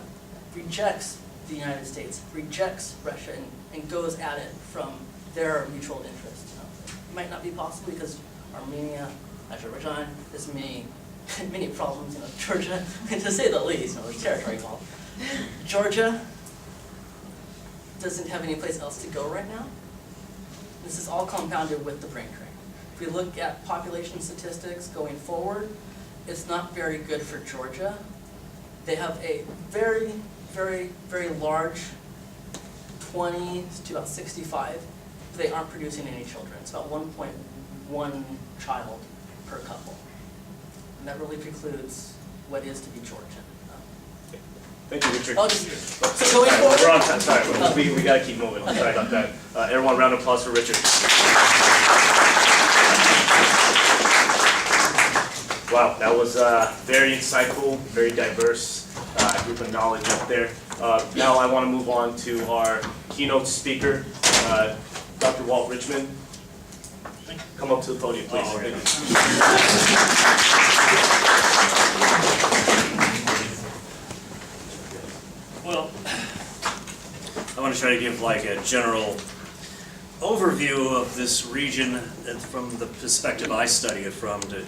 D: rejects the United States, rejects Russia, and goes at it from their mutual interests. It might not be possible because Armenia, Azerbaijan, there's many problems. Georgia, to say the least, there's territory involved. Georgia doesn't have any place else to go right now. This is all compounded with the brain drain. If we look at population statistics going forward, it's not very good for Georgia. They have a very, very, very large 20 to about 65. They aren't producing any children. It's about 1.1 child per couple. And that really precludes what is to be Georgian.
A: Thank you, Richard.
D: So going forward,
A: We're on time. Sorry, we got to keep moving. Sorry about that. Everyone, round of applause for Richard. Wow, that was very insightful, very diverse group of knowledge up there. Now I want to move on to our keynote speaker, Dr. Walt Richmond. Come up to the podium, please.
E: Well, I want to try to give like a general overview of this region from the perspective I study it from, to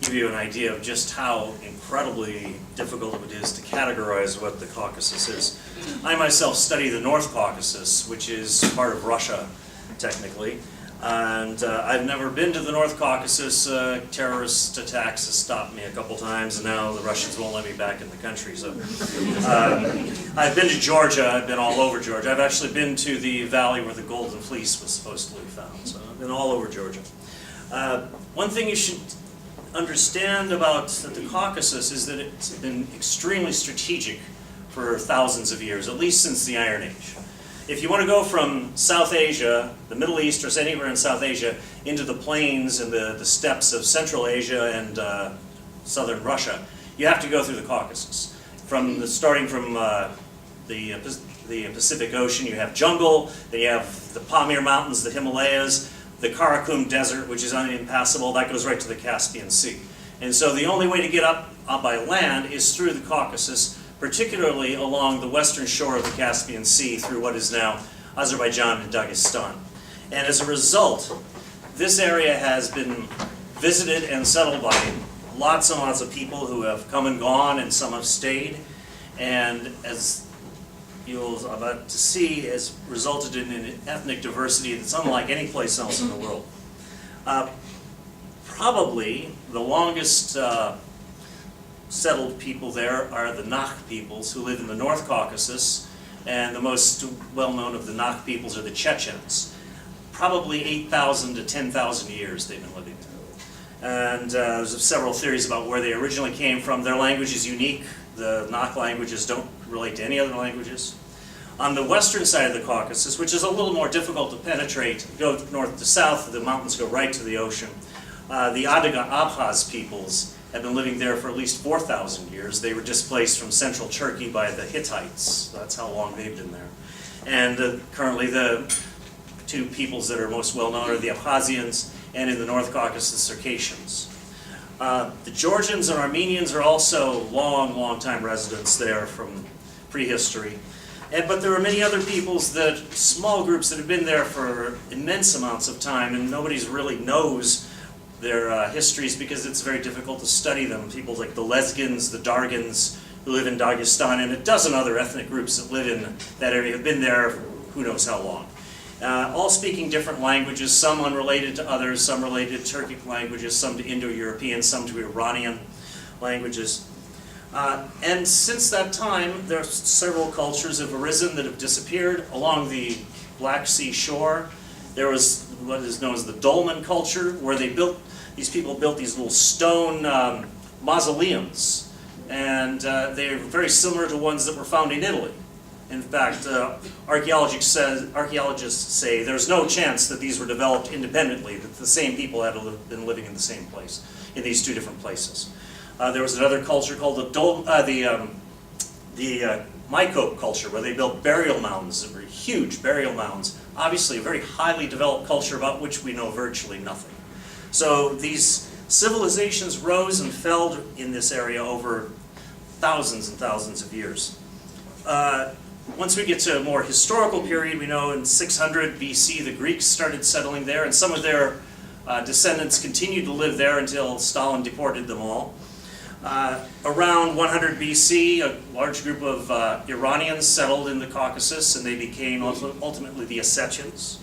E: give you an idea of just how incredibly difficult it is to categorize what the Caucasus is. I myself study the North Caucasus, which is part of Russia, technically. And I've never been to the North Caucasus. Terrorist attacks have stopped me a couple times, and now the Russians won't let me back in the country. So I've been to Georgia. I've been all over Georgia. I've actually been to the valley where the Golden Fleece was supposedly found. So I've been all over Georgia. One thing you should understand about the Caucasus is that it's been extremely strategic for thousands of years, at least since the Iron Age. if you want to go from South Asia, the Middle East, or anywhere in South Asia, into the plains and the steppes of Central Asia and southern Russia, you have to go through the Caucasus. Starting from the Pacific Ocean, you have jungle, then you have the Pamir Mountains, the Himalayas, the Karakum Desert, which is unimpassable, that goes right to the Caspian Sea. And so the only way to get up by land is through the Caucasus, particularly along the western shore of the Caspian Sea through what is now Azerbaijan and Dagestan. And as a result, this area has been visited and settled by lots and lots of people who have come and gone, and some have stayed. And as you'll about to see, has resulted in an ethnic diversity that's unlike any place else in the world. Probably the longest settled people there are the Nakh peoples who live in the North Caucasus, and the most well-known of the Nakh peoples are the Chechens. Probably 8,000 to 10,000 years they've been living there. And there's several theories about where they originally came from. Their language is unique. The Nakh languages don't relate to any other languages. On the western side of the Caucasus, which is a little more difficult to penetrate, go north to south, the mountains go right to the ocean. The Adiga-Abkhaz peoples have been living there for at least 4,000 years. They were displaced from central Turkey by the Hittites. That's how long they've been there. And currently the two peoples that are most well known are the Abkhazians, and in the North Caucasus, Circassians. The Georgians and Armenians are also long time residents there from prehistory. But there are many other peoples, small groups that have been there for immense amounts of time, and nobody really knows their histories because it's very difficult to study them. People like the Lezgins, the Dargins, who live in Dagestan, and a dozen other ethnic groups that live in that area have been there for who knows how long. All speaking different languages, some unrelated to others, some related to Turkic languages, some to Indo-European, some to Iranian languages. And since that time, there are several cultures have arisen that have disappeared along the Black Sea shore. There was what is known as the Dolmen culture, where these people built these little stone mausoleums, and they are very similar to ones that were found in Italy. In fact, archaeologists say there's no chance that these were developed independently, that the same people had been living in the same place, in these two different places. There was another culture called the Mycope culture, where they built burial mounds, that were huge burial mounds. Obviously a very highly developed culture about which we know virtually nothing. So these civilizations rose and fell in this area over thousands and thousands of years. Once we get to a more historical period, we know in 600 BC the Greeks started settling there, and some of their descendants continued to live there until Stalin deported them all. Around 100 BC, a large group of Iranians settled in the Caucasus, and they became ultimately the Ossetians.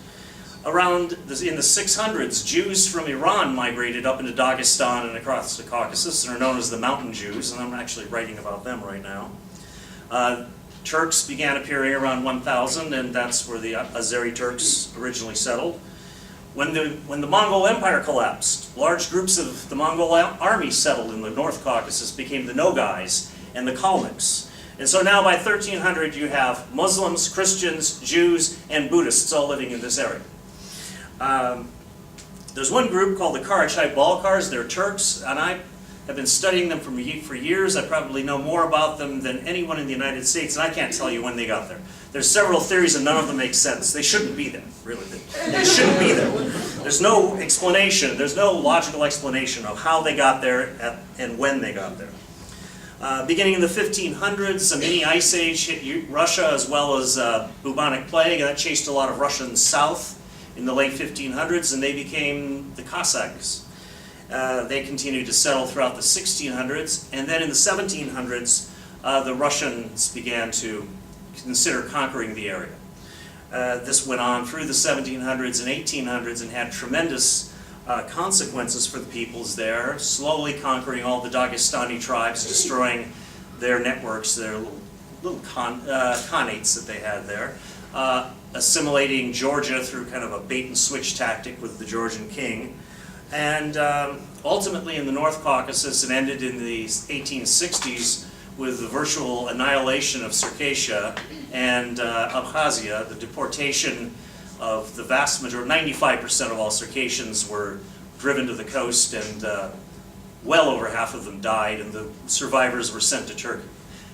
E: In the 600s, Jews from Iran migrated up into Dagestan and across the Caucasus, and are known as the Mountain Jews, and I'm actually writing about them right now. Turks began appearing around 1000, and that's where the Azeri Turks originally settled. When the Mongol Empire collapsed, large groups of the Mongol army settled in the North Caucasus, became the Nogais and the Kalmyks. And so now by 1300 you have Muslims, Christians, Jews, and Buddhists all living in this area. There's one group called the Karachay-Balkars. They're Turks, and I have been studying them for years. I probably know more about them than anyone in the United States, and I can't tell you when they got there. There's several theories, and none of them make sense. They shouldn't be there, really. They shouldn't be there. There's no explanation. There's no logical explanation of how they got there and when they got there. Beginning in the 1500s, a mini ice age hit Russia, as well as bubonic plague, and that chased a lot of Russians south in the late 1500s, and they became the Cossacks. They continued to settle throughout the 1600s, and then in the 1700s, the Russians began to consider conquering the area. This went on through the 1700s and 1800s and had tremendous consequences for the peoples there, slowly conquering all the Dagestani tribes, destroying their networks, their little khanates that they had there, assimilating Georgia through kind of a bait-and-switch tactic with the Georgian king. And ultimately in the North Caucasus, it ended in the 1860s with the virtual annihilation of Circassia and Abkhazia, the deportation of the vast majority, 95% of all Circassians were driven to the coast, and well over half of them died, and the survivors were sent to Turkey.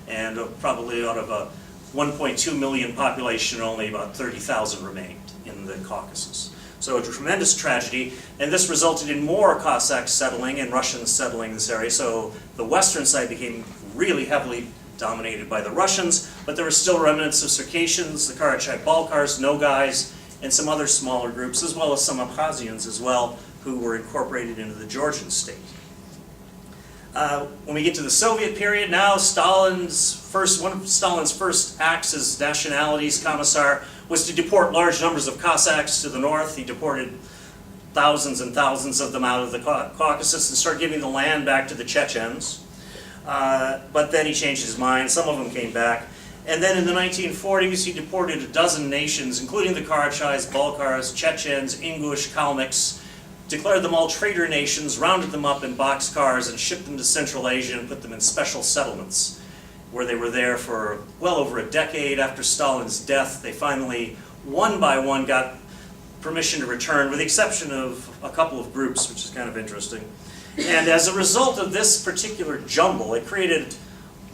E: And probably out of a 1.2 million population, only about 30,000 remained in the Caucasus. So a tremendous tragedy, and this resulted in more Cossacks settling and Russians settling this area. So the western side became really heavily dominated by the Russians, but there were still remnants of Circassians, the Karachay-Balkars, Nogais, and some other smaller groups, as well as some Abkhazians as well, who were incorporated into the Georgian state. When we get to the Soviet period, now one of Stalin's first acts as nationalities commissar was to deport large numbers of Cossacks to the north. He deported thousands and thousands of them out of the Caucasus and started giving the land back to the Chechens. But then he changed his mind. Some of them came back. And then in the 1940s, he deported a dozen nations, including the Karachais, Balkars, Chechens, Ingush, Kalmyks, declared them all traitor nations, rounded them up in boxcars, and shipped them to Central Asia and put them in special settlements, where they were there for well over a decade. After Stalin's death, they finally, one by one, got permission to return, with the exception of a couple of groups, which is kind of interesting. And as a result of this particular jumble, it created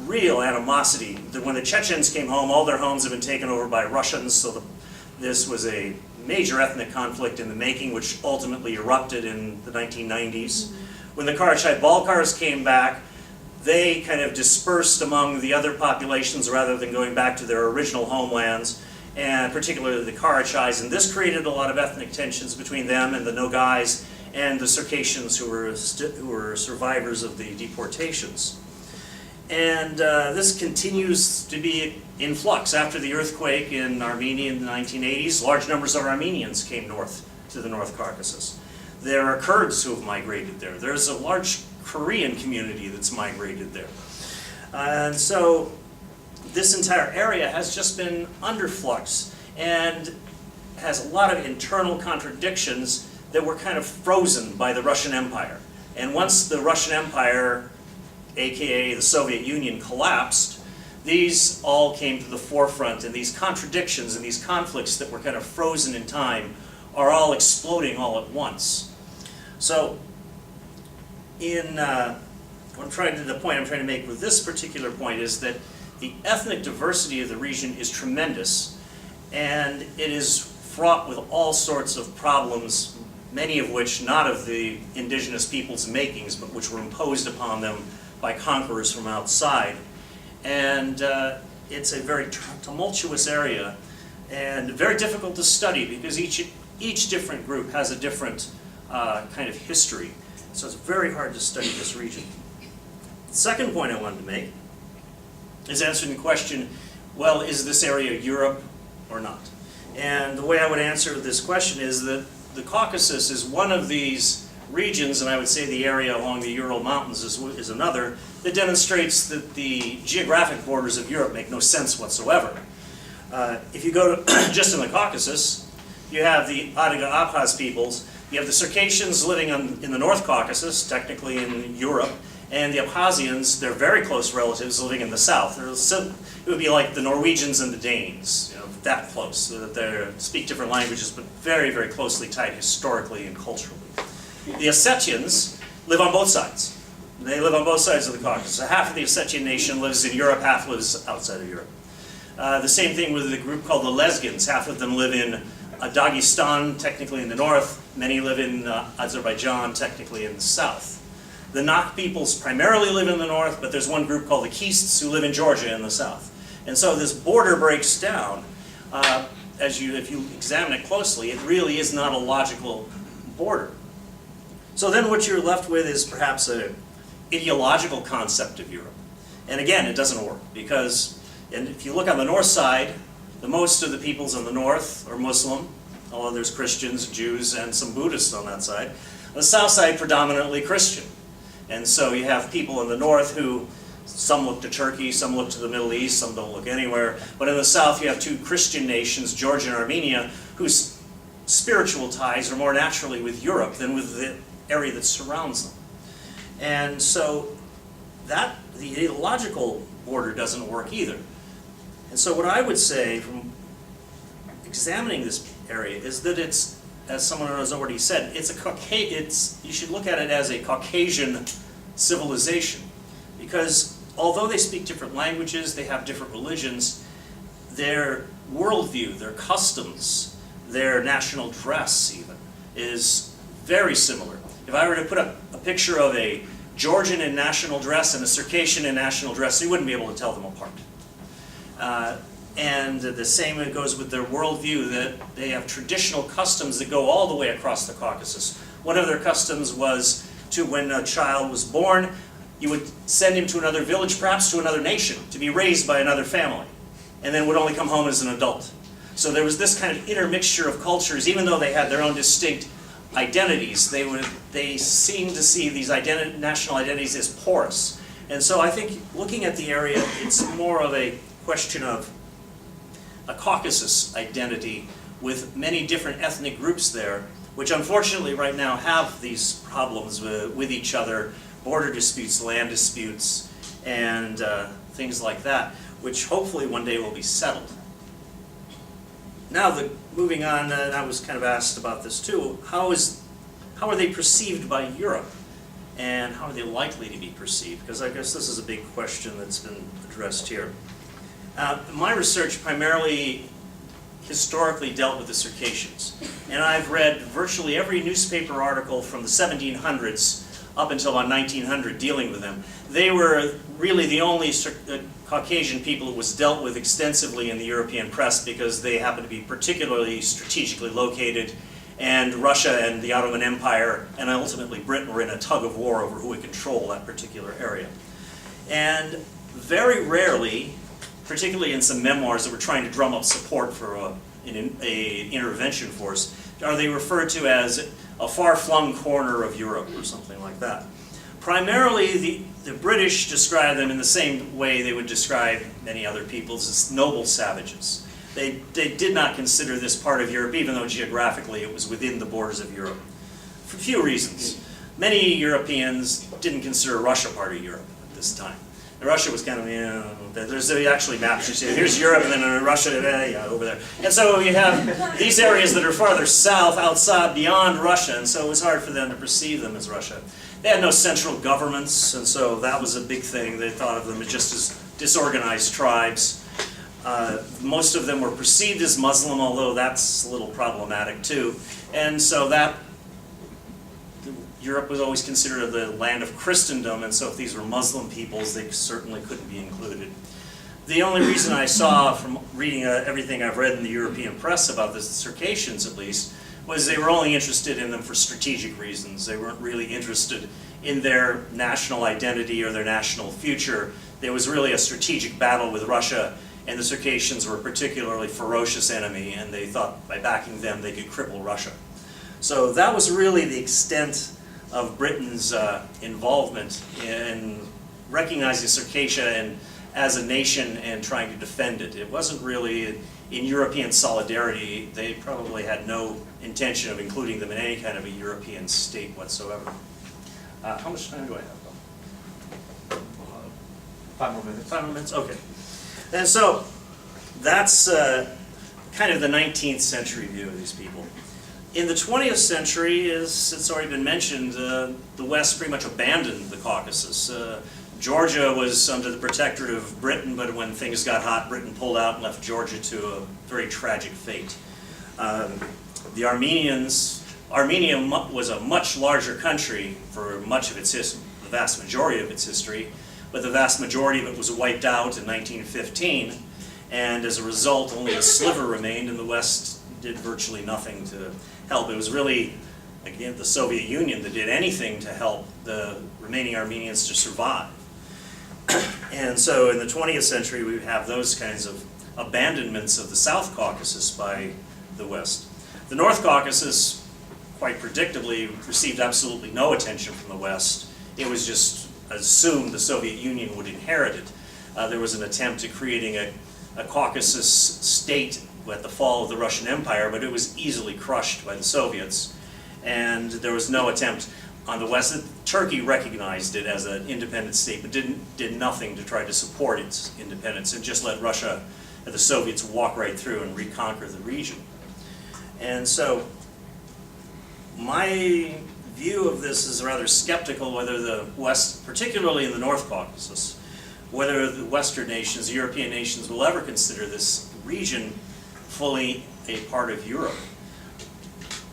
E: real animosity. When the Chechens came home, all their homes had been taken over by Russians, so this was a major ethnic conflict in the making, which ultimately erupted in the 1990s. When the Karachay-Balkars came back, they kind of dispersed among the other populations rather than going back to their original homelands, and particularly the Karachais, and this created a lot of ethnic tensions between them and the Nogais and the Circassians, who were survivors of the deportations. And this continues to be in flux. After the earthquake in Armenia in the 1980s, large numbers of Armenians came north to the North Caucasus. There are Kurds who have migrated there. There's a large Korean community that's migrated there. And so this entire area has just been under flux and has a lot of internal contradictions that were kind of frozen by the Russian Empire. And once the Russian Empire, aka the Soviet Union, collapsed, these all came to the forefront, and these contradictions and these conflicts that were kind of frozen in time are all exploding all at once. So the point I'm trying to make with this particular point is that the ethnic diversity of the region is tremendous, and it is fraught with all sorts of problems, many of which not of the indigenous people's makings, but which were imposed upon them by conquerors from outside. And it's a very tumultuous area and very difficult to study, because each different group has a different kind of history. So it's very hard to study this region. The second point I wanted to make is answering the question, well, is this area Europe or not? And the way I would answer this question is that the Caucasus is one of these regions, and I would say the area along the Ural Mountains is another, that demonstrates that the geographic borders of Europe make no sense whatsoever. If you go to just in the Caucasus, you have the Adiga-Abkhaz peoples, you have the Circassians living in the North Caucasus, technically in Europe, and the Abkhazians, they're very close relatives living in the south. It would be like the Norwegians and the Danes, that close. They speak different languages, but very, very closely tied historically and culturally. The Ossetians live on both sides. They live on both sides of the Caucasus. So half of the Ossetian nation lives in Europe, half lives outside of Europe. The same thing with the group called the Lezgins. Half of them live in Dagestan, technically in the north. Many live in Azerbaijan, technically in the south. The Nakh peoples primarily live in the north, but there's one group called the Kists who live in Georgia in the south. And so this border breaks down. If you examine it closely, it really is not a logical border. So then what you're left with is perhaps an ideological concept of Europe. And again, it doesn't work, because if you look on the north side, most of the peoples in the north are Muslim, although there's Christians, Jews, and some Buddhists on that side. On the south side, predominantly Christian. And so you have people in the north who, some look to Turkey, some look to the Middle East, some don't look anywhere. But in the south, you have two Christian nations, Georgia and Armenia, whose spiritual ties are more naturally with Europe than with the area that surrounds them. And so the ideological border doesn't work either. And so what I would say from examining this area is that it's, as someone has already said, you should look at it as a Caucasian civilization. Because although they speak different languages, they have different religions, their worldview, their customs, their national dress even, is very similar. If I were to put up a picture of a Georgian in national dress and a Circassian in national dress, you wouldn't be able to tell them apart. And the same goes with their worldview, that they have traditional customs that go all the way across the Caucasus. One of their customs was to, when a child was born, you would send him to another village, perhaps to another nation, to be raised by another family, and then would only come home as an adult. So there was this kind of intermixture of cultures, even though they had their own distinct identities. They seemed to see these national identities as porous. And so I think looking at the area, it's more of a question of a Caucasus identity with many different ethnic groups there, which unfortunately right now have these problems with each other, border disputes, land disputes, and things like that, which hopefully one day will be settled. Now, moving on, and I was kind of asked about this too, how are they perceived by Europe? And how are they likely to be perceived? Because I guess this is a big question that's been addressed here. My research primarily historically dealt with the Circassians. And I've read virtually every newspaper article from the 1700s up until about 1900 dealing with them. They were really the only Caucasian people that was dealt with extensively in the European press, because they happened to be particularly strategically located, and Russia and the Ottoman Empire and ultimately Britain were in a tug of war over who would control that particular area. And very rarely, particularly in some memoirs that were trying to drum up support for an intervention force, are they referred to as a far-flung corner of Europe or something like that. Primarily, the British describe them in the same way they would describe many other peoples, as noble savages. They did not consider this part of Europe, even though geographically it was within the borders of Europe, for a few reasons. Many Europeans didn't consider Russia part of Europe at this time. And Russia was kind of, there's actually maps. You see, here's Europe, and then Russia, over there. And so you have these areas that are farther south, outside, beyond Russia, and so it was hard for them to perceive them as Russia. They had no central governments, and so that was a big thing. They thought of them as just as disorganized tribes. Most of them were perceived as Muslim, although that's a little problematic too. And so Europe was always considered the land of Christendom, and so if these were Muslim peoples, they certainly couldn't be included. The only reason I saw from reading everything I've read in the European press about the Circassians, at least, was they were only interested in them for strategic reasons. They weren't really interested in their national identity or their national future. There was really a strategic battle with Russia, and the Circassians were a particularly ferocious enemy, and they thought by backing them they could cripple Russia. So that was really the extent of Britain's involvement in recognizing Circassia as a nation and trying to defend it. It wasn't really in European solidarity. They probably had no intention of including them in any kind of a European state whatsoever. How much time do I have?
F: 5 more minutes.
E: 5 more minutes? Okay. And so that's kind of the 19th century view of these people. In the 20th century, as it's already been mentioned, the West pretty much abandoned the Caucasus. Georgia was under the protectorate of Britain, but when things got hot, Britain pulled out and left Georgia to a very tragic fate. The Armenia was a much larger country for much of its history, the vast majority of its history, but the vast majority of it was wiped out in 1915, and as a result, only a sliver remained, and the West did virtually nothing to help. It was really, again, the Soviet Union that did anything to help the remaining Armenians to survive. And so in the 20th century, we have those kinds of abandonments of the South Caucasus by the West. The North Caucasus, quite predictably, received absolutely no attention from the West. It was just assumed the Soviet Union would inherit it. There was an attempt at creating a Caucasus state at the fall of the Russian Empire, but it was easily crushed by the Soviets. And there was no attempt on the West. Turkey recognized it as an independent state, but did nothing to try to support its independence, and just let Russia the Soviets walk right through and reconquer the region. And so my view of this is rather skeptical whether the West, particularly in the North Caucasus, whether the Western nations, the European nations, will ever consider this region fully a part of Europe.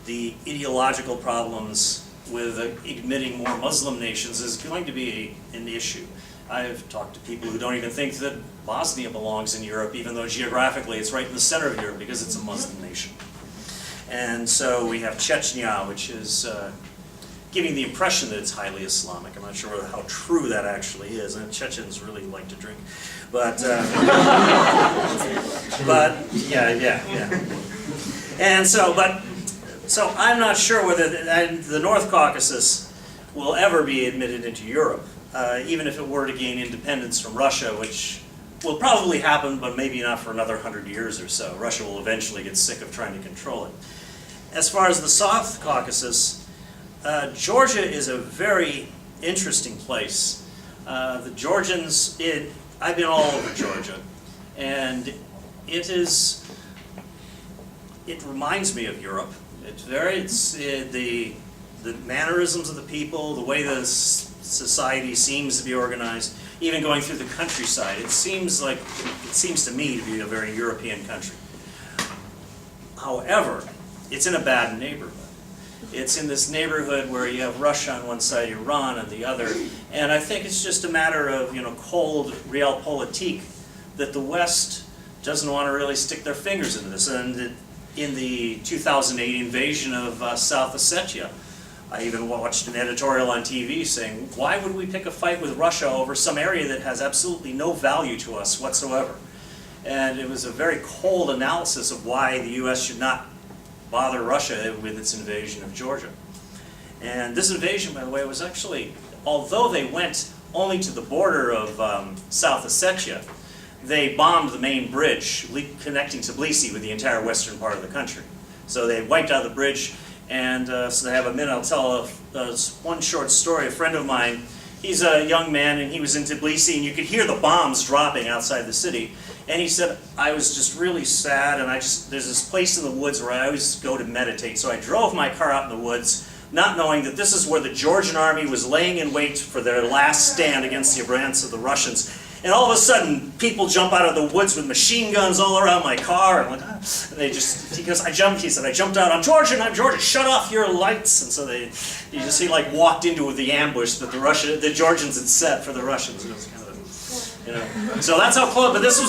E: The ideological problems with admitting more Muslim nations is going to be an issue. I've talked to people who don't even think that Bosnia belongs in Europe, even though geographically it's right in the center of Europe because it's a Muslim nation. And so we have Chechnya, which is giving the impression that it's highly Islamic. I'm not sure how true that actually is, and Chechens really like to drink. But, yeah. And so, so I'm not sure whether the North Caucasus will ever be admitted into Europe, even if it were to gain independence from Russia, which will probably happen, but maybe not for another 100 years or so. Russia will eventually get sick of trying to control it. As far as the South Caucasus, Georgia is a very interesting place. The Georgians, I've been all over Georgia, and it reminds me of Europe. The mannerisms of the people, the way the society seems to be organized, even going through the countryside, it seems to me to be a very European country. However, it's in a bad neighborhood. It's in this neighborhood where you have Russia on one side, Iran on the other, and I think it's just a matter of, cold realpolitik that the West doesn't want to really stick their fingers into this. And in the 2008 invasion of South Ossetia, I even watched an editorial on TV saying, why would we pick a fight with Russia over some area that has absolutely no value to us whatsoever? And it was a very cold analysis of why the U.S. should not bother Russia with its invasion of Georgia. And this invasion, by the way, was actually, although they went only to the border of South Ossetia, they bombed the main bridge connecting Tbilisi with the entire western part of the country. So they wiped out the bridge, and so they have a minute. I'll tell one short story. A friend of mine, he's a young man, and he was in Tbilisi, and you could hear the bombs dropping outside the city. And he said, I was just really sad, and there's this place in the woods where I always go to meditate. So I drove my car out in the woods, not knowing that this is where the Georgian army was laying in wait for their last stand against the advance of the Russians. And all of a sudden, people jump out of the woods with machine guns all around my car. I'm like, ah. And he goes, I said, I jumped out, I'm Georgian, shut off your lights. And so he walked into the ambush that the Georgians had set for the Russians. It was kind of, So that's how close, but this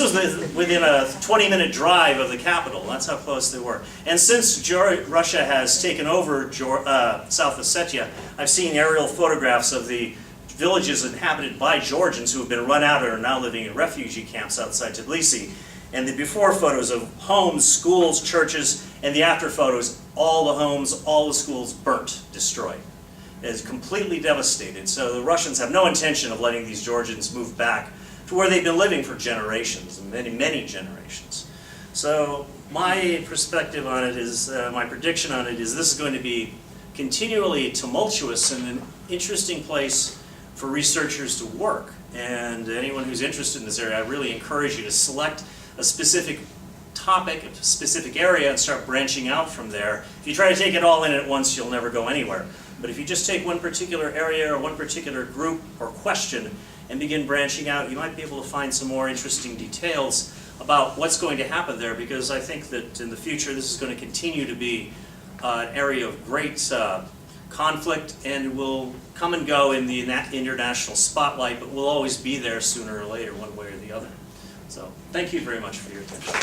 E: was within a 20-minute drive of the capital. That's how close they were. And since Russia has taken over South Ossetia, I've seen aerial photographs of the villages inhabited by Georgians who have been run out and are now living in refugee camps outside Tbilisi. And the before photos of homes, schools, churches, and the after photos, all the homes, all the schools burnt, destroyed. It is completely devastated. So the Russians have no intention of letting these Georgians move back to where they've been living for generations, many, many generations. So my perspective on it is, my prediction on it is this is going to be continually tumultuous and an interesting place for researchers to work. And anyone who's interested in this area, I really encourage you to select a specific topic, a specific area, and start branching out from there. If you try to take it all in at once, you'll never go anywhere. But if you just take one particular area or one particular group or question and begin branching out, you might be able to find some more interesting details about what's going to happen there, because I think that in the future this is going to continue to be an area of great conflict, and it will come and go in the international spotlight, but will always be there sooner or later, one way or the other. So thank you very much for your attention.